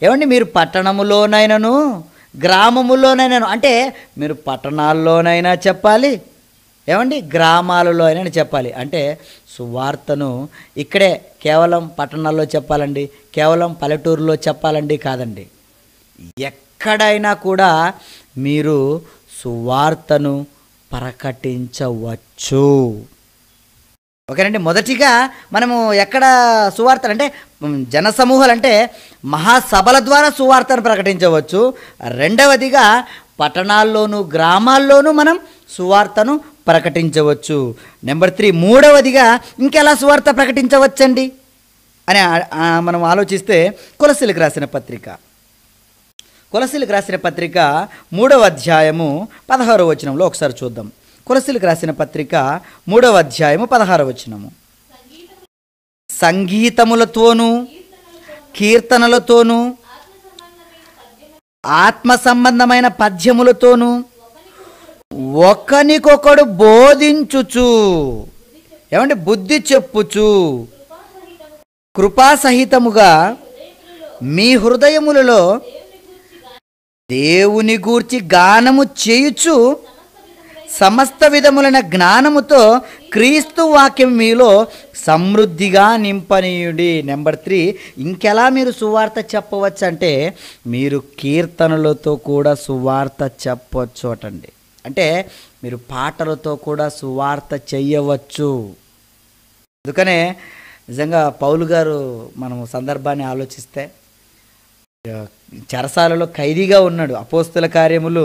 ఏమండి మీరు పట్టణములోనైనను గ్రామములోనైనాను, అంటే మీరు పట్టణాల్లోనైనా చెప్పాలి, ఏమండి గ్రామాలలో అయినా చెప్పాలి. అంటే సువార్తను ఇక్కడే కేవలం పట్టణాల్లో చెప్పాలండి, కేవలం పల్లెటూరులో చెప్పాలండి కాదండి. ఎక్కడైనా కూడా మీరు సువార్తను ప్రకటించవచ్చు. ఓకేనండి. మొదటిగా మనము ఎక్కడ సువార్తలు అంటే జనసమూహాలు అంటే మహాసభల ద్వారా సువార్తను ప్రకటించవచ్చు. రెండవదిగా పట్టణాల్లోనూ గ్రామాల్లోనూ మనం సువార్తను ప్రకటించవచ్చు. నెంబర్ 3 మూడవదిగా ఇంకెలా సువార్త ప్రకటించవచ్చండి అని మనం ఆలోచిస్తే కొలస్సీలకు రాసిన పత్రిక 3వ అధ్యాయము 16వ వచనంలో ఒకసారి చూద్దాం. కొలస్సీలకు రాసిన పత్రిక 3వ అధ్యాయము 16వ వచనము. సంగీతములతోనూ కీర్తనలతోనూ ఆత్మ సంబంధమైన పద్యములతోనూ ఒకనికొకడు బోధించుచు, ఏమంటే బుద్ధి చెప్పుచు, కృపాసహితముగా మీ హృదయములలో దేవుని గూర్చి గానము చేయుచు సమస్త విధములైన జ్ఞానముతో క్రీస్తు వాక్యం మీలో సమృద్ధిగా నింపనీయుడి. నెంబర్ 3 ఇంకెలా మీరు సువార్త చెప్పవచ్చు అంటే మీరు కీర్తనలతో కూడా సువార్త చెప్పవచ్చు అటండి. అంటే మీరు పాటలతో కూడా సువార్త చెయ్యవచ్చు. అందుకనే నిజంగా పౌలు గారు మనం సందర్భాన్ని ఆలోచిస్తే చెరసాలలో ఖైదీగా ఉన్నాడు. అపోస్తుల కార్యములు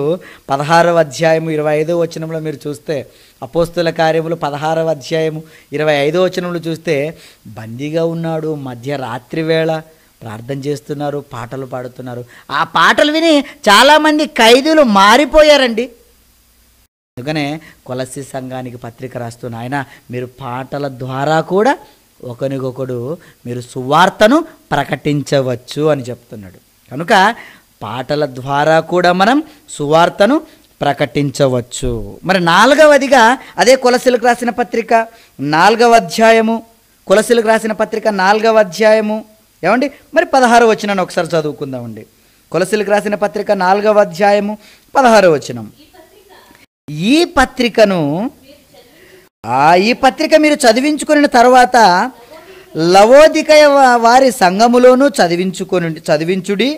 16వ అధ్యాయము 25వ వచనంలో మీరు చూస్తే, అపోస్తుల కార్యములు 16వ అధ్యాయము 25వ వచనంలో చూస్తే బందీగా ఉన్నాడు. మధ్యరాత్రి వేళ ప్రార్థన చేస్తున్నారు, పాటలు పాడుతున్నారు. ఆ పాటలు విని చాలామంది ఖైదీలు మారిపోయారండి. అందుకనే కొలస్సీ సంఘానికి పత్రిక రాస్తున్న ఆయన మీరు పాటల ద్వారా కూడా ఒకరికొకడు మీరు సువార్తను ప్రకటించవచ్చు అని చెప్తున్నాడు. కనుక పాటల ద్వారా కూడా మనం సువార్తను ప్రకటించవచ్చు. మరి 4వదిగా అదే కొలస్సీలకు రాసిన పత్రిక 4వ అధ్యాయము, కొలస్సీలకు రాసిన పత్రిక 4వ అధ్యాయము, ఏమండి మరి 16వ వచనాన్ని ఒకసారి చదువుకుందామండి. కొలస్సీలకు రాసిన పత్రిక 4వ అధ్యాయము 16వ వచనం. ఈ పత్రిక మీరు చదివించుకున్న తర్వాత లవోదికయ వారి సంఘములోనూ చదివించుడి,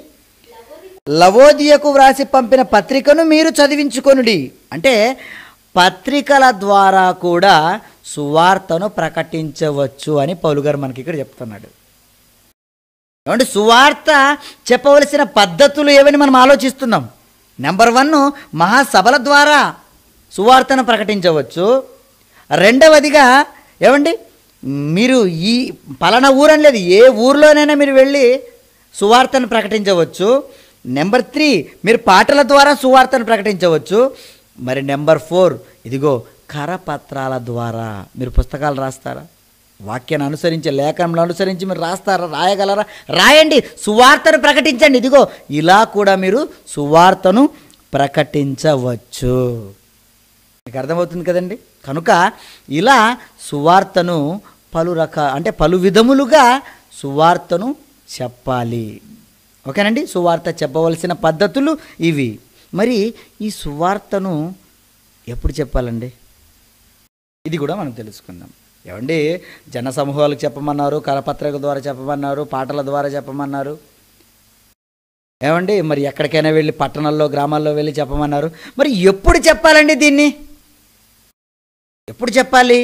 లవోదియకు వ్రాసి పంపిన పత్రికను మీరు చదివించుకొనుడి. అంటే పత్రికల ద్వారా కూడా సువార్తను ప్రకటించవచ్చు అని పౌలు గారు మనకి ఇక్కడ చెప్తున్నాడు. ఏమంటే సువార్త చెప్పవలసిన పద్ధతులు ఏవని మనం ఆలోచిస్తున్నాం. నెంబర్ 1, మహాసభల ద్వారా సువార్తను ప్రకటించవచ్చు. రెండవదిగా ఏమండి, మీరు ఈ పలానా ఊరని లేదు, ఏ ఊర్లోనైనా మీరు వెళ్ళి సువార్తను ప్రకటించవచ్చు. నెంబర్ 3, మీరు పాటల ద్వారా సువార్తను ప్రకటించవచ్చు. మరి నెంబర్ 4, ఇదిగో కరపత్రాల ద్వారా మీరు పుస్తకాలు రాస్తారా? వాక్యాన్ని అనుసరించి, లేఖనంలో అనుసరించి మీరు రాస్తారా? రాయగలరా? రాయండి, సువార్తను ప్రకటించండి. ఇదిగో ఇలా కూడా మీరు సువార్తను ప్రకటించవచ్చు. మీకు అర్థమవుతుంది కదండి. కనుక ఇలా సువార్తను పలు విధములుగా సువార్తను చెప్పాలి. ఓకేనండి. సువార్త చెప్పవలసిన పద్ధతులు ఇవి. మరి ఈ సువార్తను ఎప్పుడు చెప్పాలండి? ఇది కూడా మనం తెలుసుకుందాం. ఏమండి, జన సమూహాలకు చెప్పమన్నారు, కరపత్రిక ద్వారా చెప్పమన్నారు, పాటల ద్వారా చెప్పమన్నారు. ఏమండి, మరి ఎక్కడికైనా వెళ్ళి పట్టణాల్లో, గ్రామాల్లో వెళ్ళి చెప్పమన్నారు. మరి ఎప్పుడు చెప్పాలండి? దీన్ని ఎప్పుడు చెప్పాలి?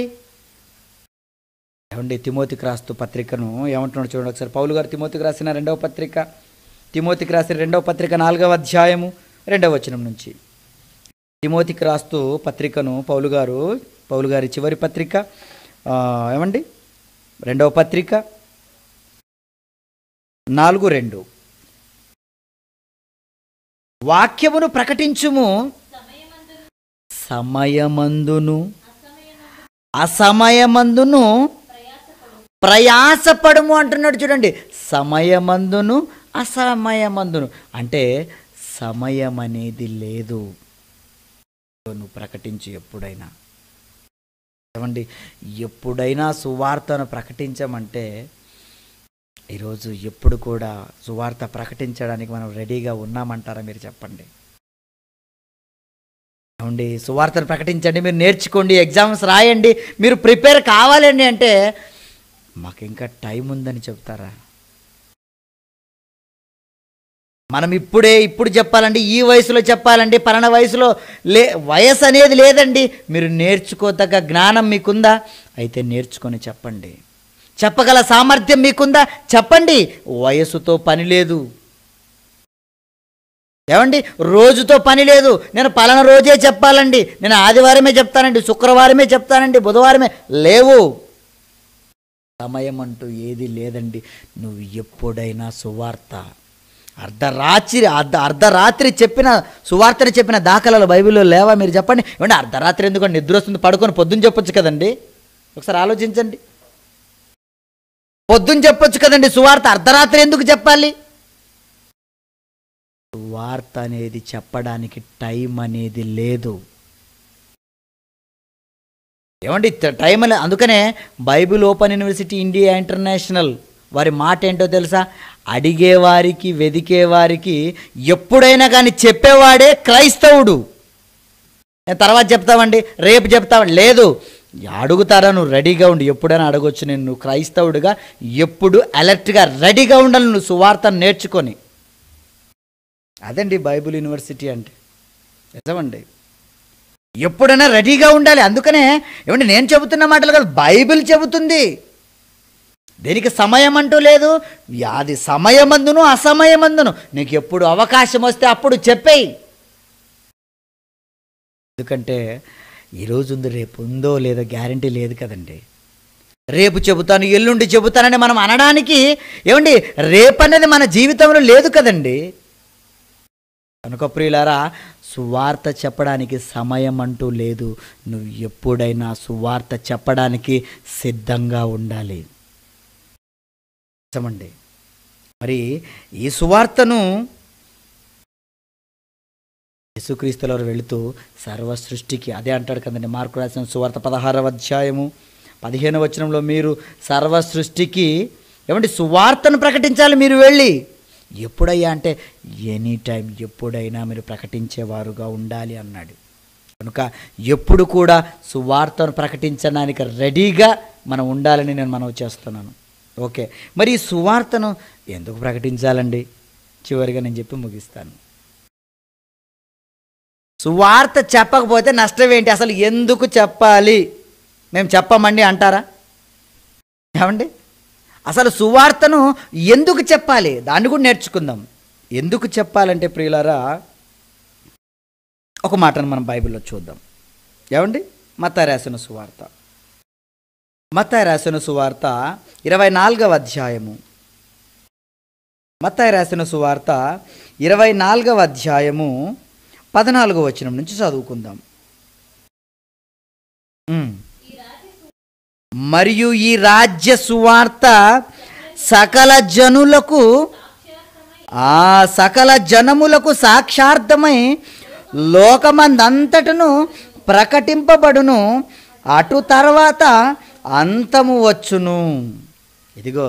ఏమండి, తిమోతికి రాస్తూ పత్రికను ఏమంటున్నాడు చూడండి ఒకసారి. పౌలు గారు తిమోతికి రాసిన 2వ పత్రిక, తిమోతికి రాసిన 2వ పత్రిక 4వ అధ్యాయము 2వ వచనం నుంచి. తిమోతికి రాస్తూ పత్రికను పౌలు గారి చివరి పత్రిక, ఏమండి 2వ పత్రిక 4:2, వాక్యమును ప్రకటించుము, సమయమందును అసమయమందును ప్రయాసపడుము అంటున్నాడు చూడండి. సమయమందును అసమయమందును అంటే సమయం అనేది లేదు. నువ్వు ప్రకటించు ఎప్పుడైనా. ఏమండి, ఎప్పుడైనా సువార్తను ప్రకటించమంటే ఈరోజు ఎప్పుడు కూడా సువార్త ప్రకటించడానికి మనం రెడీగా ఉన్నామంటారా? మీరు చెప్పండి. ఏమండి, సువార్తను ప్రకటించండి, మీరు నేర్చుకోండి, ఎగ్జామ్స్ రాయండి, మీరు ప్రిపేర్ కావాలండి అంటే మాకు ఇంకా టైం ఉందని చెప్తారా? మనం ఇప్పుడు చెప్పాలండి, ఈ వయసులో చెప్పాలండి, పలానా వయసులో వయసు అనేది లేదండి. మీరు నేర్చుకోదగ్గ జ్ఞానం మీకుందా? అయితే నేర్చుకొని చెప్పండి. చెప్పగల సామర్థ్యం మీకుందా? చెప్పండి. వయసుతో పని లేదు. ఏమండి, రోజుతో పని లేదు. నేను పలానా రోజే చెప్పాలండి, నేను ఆదివారమే చెప్తానండి, శుక్రవారమే చెప్తానండి, బుధవారమే లేవు. సమయం అంటూ ఏది లేదండి. నువ్వు ఎప్పుడైనా సువార్త అర్ధరాత్రి చెప్పిన సువార్తని చెప్పిన దాఖలాలు బైబిల్లో లేవా? మీరు చెప్పండి. ఏమంటే అర్ధరాత్రి ఎందుకు నిద్ర వస్తుంది, పడుకొని పొద్దున్న చెప్పొచ్చు కదండి. ఒకసారి ఆలోచించండి. పొద్దున్న చెప్పొచ్చు కదండి. సువార్త అర్ధరాత్రి ఎందుకు చెప్పాలి? సువార్త అనేది చెప్పడానికి టైం అనేది లేదు. ఏమండి, టైం అనేది. అందుకనే Bible open university India international వారి మాట ఏంటో తెలుసా? అడిగేవారికి, వెదికేవారికి ఎప్పుడైనా కానీ చెప్పేవాడే క్రైస్తవుడు. నేను తర్వాత చెప్తామండి, రేపు చెప్తామండి, లేదు. అడుగుతారా? నువ్వు రెడీగా ఉండి ఎప్పుడైనా అడగొచ్చు. నువ్వు క్రైస్తవుడిగా ఎప్పుడు అలర్ట్గా రెడీగా ఉండాలి, నువ్వు సువార్తను నేర్చుకొని. అదండి బైబిల్ యూనివర్సిటీ అంటే. నిజమండి, ఎప్పుడైనా రెడీగా ఉండాలి. అందుకనే ఏమంటే నేను చెబుతున్న మాటలు కాదు, బైబిల్ చెబుతుంది. దీనికి సమయం అంటూ లేదు. అది సమయమందును అసమయమందును నీకు ఎప్పుడు అవకాశం వస్తే అప్పుడు చెప్పేయి. ఎందుకంటే ఈరోజు ఉంది, రేపు ఉందో లేదో గ్యారంటీ లేదు కదండి. రేపు చెబుతాను, ఎల్లుండి చెబుతానని మనం అనడానికి ఏమండి రేపనేది మన జీవితంలో లేదు కదండి. కనుక ప్రియులారా, సువార్త చెప్పడానికి సమయం అంటూ లేదు. నువ్వు ఎప్పుడైనా సువార్త చెప్పడానికి సిద్ధంగా ఉండాలి. నిజమండి. మరి ఈ సువార్తను యేసుక్రీస్తులో వెళుతూ సర్వ సృష్టికి, అదే అంటాడు కదండి మార్కు రాసిన సువార్త 16వ అధ్యాయము 15వ వచనంలో, మీరు సర్వ సృష్టికి ఏమంటే సువార్తను ప్రకటించాలి. మీరు వెళ్ళి ఎప్పుడయ్యా అంటే ఎనీ టైం, ఎప్పుడైనా మీరు ప్రకటించేవారుగా ఉండాలి అన్నాడు. కనుక ఎప్పుడు కూడా సువార్తను ప్రకటించడానికి రెడీగా మనం ఉండాలని నేను మనవి చేస్తున్నాను. ఓకే, మరి ఈ సువార్తను ఎందుకు ప్రకటించాలండి? చివరిగా నేను చెప్పి ముగిస్తాను. సువార్త చెప్పకపోతే నష్టం ఏంటి? అసలు ఎందుకు చెప్పాలి? మేము చెప్పమండి అంటారా? ఏమండి, అసలు సువార్తను ఎందుకు చెప్పాలి? దాన్ని కూడా నేర్చుకుందాం. ఎందుకు చెప్పాలంటే ప్రియులారా, ఒక మాటను మనం బైబిల్లో చూద్దాం. ఏమండి, మత్తయి రాసిన సువార్త, మత్తయి రాసిన సువార్త 24వ అధ్యాయము, మత్తయి రాసిన సువార్త 24వ అధ్యాయము 14వ వచనం నుంచి చదువుకుందాం. మరియు ఈ రాజ్య సువార్త సకల జనములకు సాక్షార్థమై లోకమందంతటను ప్రకటింపబడును, అటు తర్వాత అంతము వచ్చును. ఇదిగో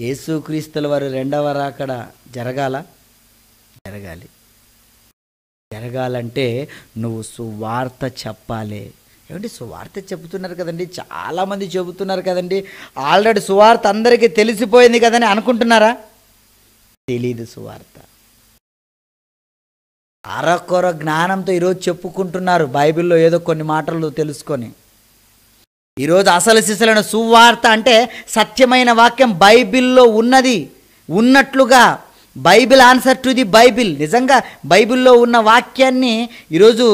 యేసుక్రీస్తుల వారు రెండవ రాకడ జరగాలంటే నువ్వు సువార్త చెప్పాలి. ఏమంటే సువార్త చెబుతున్నారు కదండి, చాలామంది చెబుతున్నారు కదండి, ఆల్రెడీ సువార్త అందరికీ తెలిసిపోయింది కదని అనుకుంటున్నారా? తెలీదు. సువార్త అరకొర జ్ఞానంతో ఈరోజు చెప్పుకుంటున్నారు, బైబిల్లో ఏదో కొన్ని మాటలు తెలుసుకొని. ఈరోజు అసలు సిసలైన సువార్త అంటే సత్యమైన వాక్యం బైబిల్లో ఉన్నట్లుగా, Bible answer to the Bible. నిజంగా బైబిల్లో ఉన్న వాక్యాన్ని ఈరోజు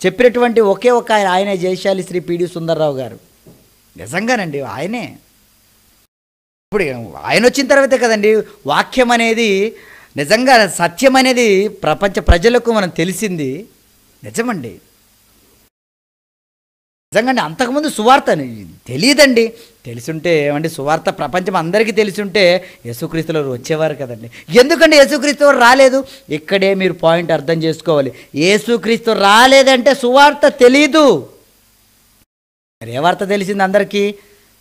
చెప్పినటువంటి ఒకే ఒక ఆయనే జయశాలి శ్రీ పిడి సుందర్రావు గారు. నిజంగానండి ఆయనే. ఇప్పుడు ఆయన వచ్చిన తర్వాతే కదండి వాక్యం అనేది, నిజంగా సత్యం అనేది ప్రపంచ ప్రజలకు మనం తెలిసింది. నిజమండి, నిజంగా అంతకుముందు సువార్త తెలియదండి. తెలిసుంటే ఏమండి, సువార్త ప్రపంచం అందరికీ తెలిసుంటే యేసుక్రీస్తుల వారు వచ్చేవారు కదండి. ఎందుకంటే యేసుక్రీస్తు వారు రాలేదు. ఇక్కడే మీరు పాయింట్ అర్థం చేసుకోవాలి. యేసుక్రీస్తు రాలేదంటే సువార్త తెలీదు. మరి ఏ వార్త తెలిసింది అందరికీ?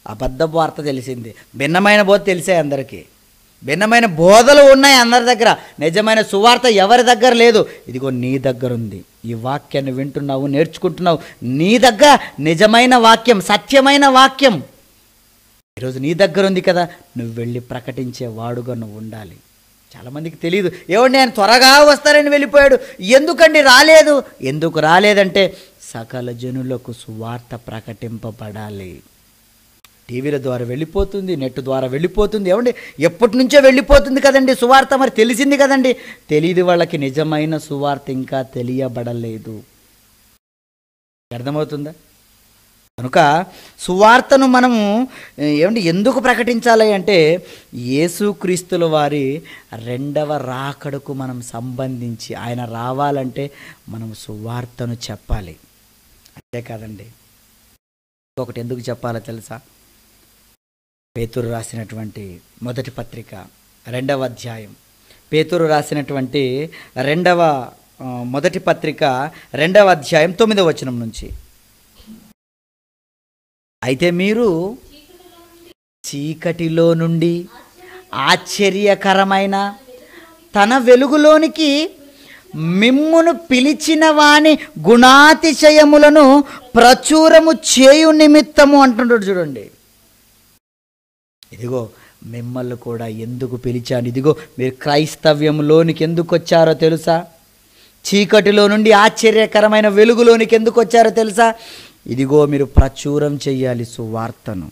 అబద్ధపు వార్త తెలిసింది. భిన్నమైన బోధ తెలిసాయి అందరికీ, భిన్నమైన బోధలు ఉన్నాయి అందరి దగ్గర. నిజమైన సువార్త ఎవరి దగ్గర లేదు. ఇదిగో నీ దగ్గర ఉంది. ఈ వాక్యాన్ని వింటున్నావు, నేర్చుకుంటున్నావు. నీ దగ్గర నిజమైన వాక్యం, సత్యమైన వాక్యం ఈరోజు నీ దగ్గర ఉంది కదా. నువ్వు వెళ్ళి ప్రకటించే వాడుగా నువ్వు ఉండాలి. చాలామందికి తెలియదు. ఏమండి ఆయన త్వరగా వస్తారని వెళ్ళిపోయాడు. ఎందుకండి రాలేదు? ఎందుకు రాలేదంటే సకల జనులకు సువార్త ప్రకటింపబడాలి. టీవీల ద్వారా వెళ్ళిపోతుంది, నెట్ ద్వారా వెళ్ళిపోతుంది. ఏమండి ఎప్పటి నుంచో వెళ్ళిపోతుంది కదండి సువార్త. మరి తెలిసింది కదండి. తెలియదు వాళ్ళకి నిజమైన సువార్త ఇంకా తెలియబడలేదు. అర్థమవుతుందా? కనుక సువార్తను మనము ఏమండి ఎందుకు ప్రకటించాలి అంటే యేసుక్రీస్తుల వారి రెండవ రాకడకు మనం సంబంధించి, ఆయన రావాలంటే మనం సువార్తను చెప్పాలి. అంతే కాదండి. ఇంకొకటి ఎందుకు చెప్పాలో తెలుసా? పేతురు రాసినటువంటి మొదటి పత్రిక 2వ అధ్యాయం, పేతురు రాసినటువంటి మొదటి పత్రిక 2వ అధ్యాయం 9వ వచనం నుంచి, అయితే మీరు చీకటిలో నుండి ఆశ్చర్యకరమైన తన వెలుగులోనికి మిమ్మును పిలిచిన వాని గుణాతిశయములను ప్రచురము చేయు నిమిత్తము అంటున్నాడు. చూడండి, ఇదిగో మిమ్మల్ని కూడా ఎందుకు పిలిచాను. ఇదిగో మీరు క్రైస్తవ్యంలోనికి ఎందుకు వచ్చారో తెలుసా? చీకటిలో నుండి ఆశ్చర్యకరమైన వెలుగులోనికి ఎందుకు వచ్చారో తెలుసా? ఇదిగో మీరు ప్రచురం చెయ్యాలి సువార్తను.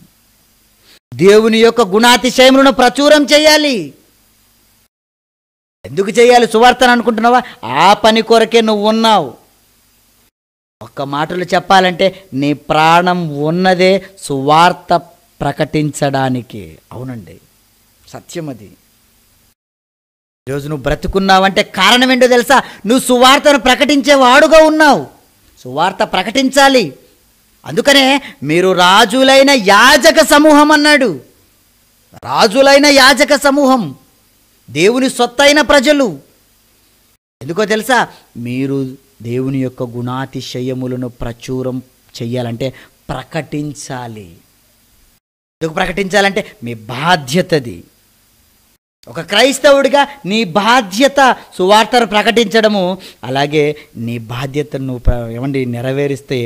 దేవుని యొక్క గుణాతిశయములను ప్రచురం చేయాలి. ఎందుకు చేయాలి సువార్తను అనుకుంటున్నావా? ఆ పని కొరకే నువ్వు ఉన్నావు. ఒక్క మాటలు చెప్పాలంటే నీ ప్రాణం ఉన్నదే సువార్త ప్రకటించడానికి. అవునండి, సత్యం అది. ఈరోజు నువ్వు బ్రతుకున్నావంటే కారణం ఏంటో తెలుసా? నువ్వు సువార్తను ప్రకటించేవాడుగా ఉన్నావు. సువార్త ప్రకటించాలి. అందుకనే మీరు రాజులైన యాజక సమూహం అన్నాడు. రాజులైన యాజక సమూహం, దేవుని సొత్తైన ప్రజలు. ఎందుకో తెలుసా? మీరు దేవుని యొక్క గుణాతిశయములను ప్రచురం చెయ్యాలంటే ప్రకటించాలి. ఎందుకు ప్రకటించాలంటే మీ బాధ్యతది. ఒక క్రైస్తవుడిగా నీ బాధ్యత సువార్తను ప్రకటించడము. అలాగే నీ బాధ్యతను నువ్వు నెరవేరిస్తే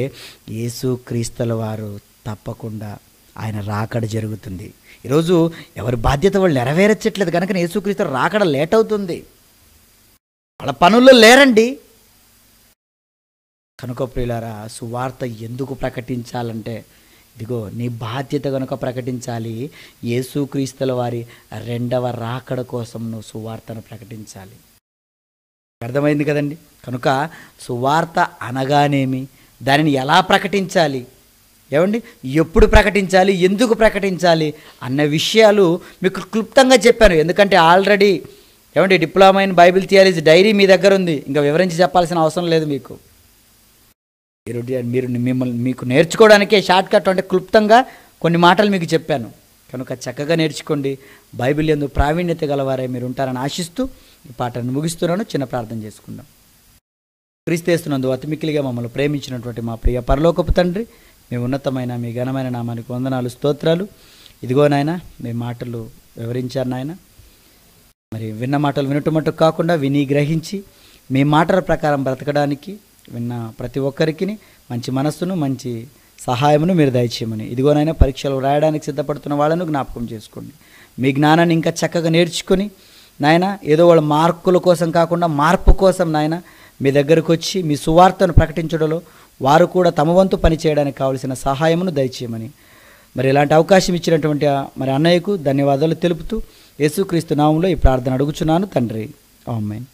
యేసుక్రీస్తుల వారు తప్పకుండా ఆయన రాకడ జరుగుతుంది. ఈరోజు ఎవరి బాధ్యత వాళ్ళు నెరవేర్చట్లేదు కనుక యేసుక్రీస్తు రాకడ లేట్ అవుతుంది. వాళ్ళ పనుల్లో లేరండి. కనుక ప్రియులారా, సువార్త ఎందుకు ప్రకటించాలంటే, ఇదిగో నీ బాధ్యత కనుక ప్రకటించాలి. యేసుక్రీస్తుల వారి రెండవ రాకడ కోసం నువ్వు సువార్తను ప్రకటించాలి. అర్థమైంది కదండి. కనుక సువార్త అనగానేమి, దానిని ఎలా ప్రకటించాలి, ఏమండి, ఎప్పుడు ప్రకటించాలి, ఎందుకు ప్రకటించాలి అన్న విషయాలు మీకు క్లుప్తంగా చెప్పాను. ఎందుకంటే ఆల్రెడీ ఏమండి diploma in Bible theology diary మీ దగ్గర ఉంది. ఇంకా వివరించి చెప్పాల్సిన అవసరం లేదు మీకు. మీరు మీకు నేర్చుకోవడానికే షార్ట్ కట్ అంటే క్లుప్తంగా కొన్ని మాటలు మీకు చెప్పాను. కనుక చక్కగా నేర్చుకోండి. బైబిల్ యందు ప్రావీణ్యత గలవారే మీరు ఉంటారని ఆశిస్తూ ఈ పాటను ముగిస్తున్నాను. చిన్న ప్రార్థన చేసుకుందాం. క్రీస్తునందు అతి మిక్కిలిగా మమ్మల్ని ప్రేమించినటువంటి మా ప్రియ పరలోకపు తండ్రి, మీ ఉన్నతమైన మీ ఘనమైన నామానికి వందనాలు, స్తోత్రాలు. ఇదిగో నాయన, మీ మాటలు వివరించారు నాయన. మరి విన్న మాటలు వినటమట్టు కాకుండా విని గ్రహించి మీ మాటల ప్రకారం బ్రతకడానికి విన్న ప్రతి ఒక్కరికి మంచి మనస్సును, మంచి సహాయమును మీరు దయచేయమని, ఇదిగోనైనా పరీక్షలు రాయడానికి సిద్ధపడుతున్న వాళ్ళను జ్ఞాపకం చేసుకోండి. మీ జ్ఞానాన్ని ఇంకా చక్కగా నేర్చుకొని నాయన, ఏదో వాళ్ళ మార్కుల కోసం కాకుండా మార్పు కోసం నాయన మీ దగ్గరకు వచ్చి మీ సువార్తను ప్రకటించడంలో వారు కూడా తమ వంతు పని చేయడానికి కావలసిన సహాయమును దయచేయమని, మరి ఇలాంటి అవకాశం ఇచ్చినటువంటి మరి అన్నయ్యకు ధన్యవాదాలు తెలుపుతూ యేసుక్రీస్తు నామములో ఈ ప్రార్థన అడుగుచున్నాను తండ్రి. ఆమేన్.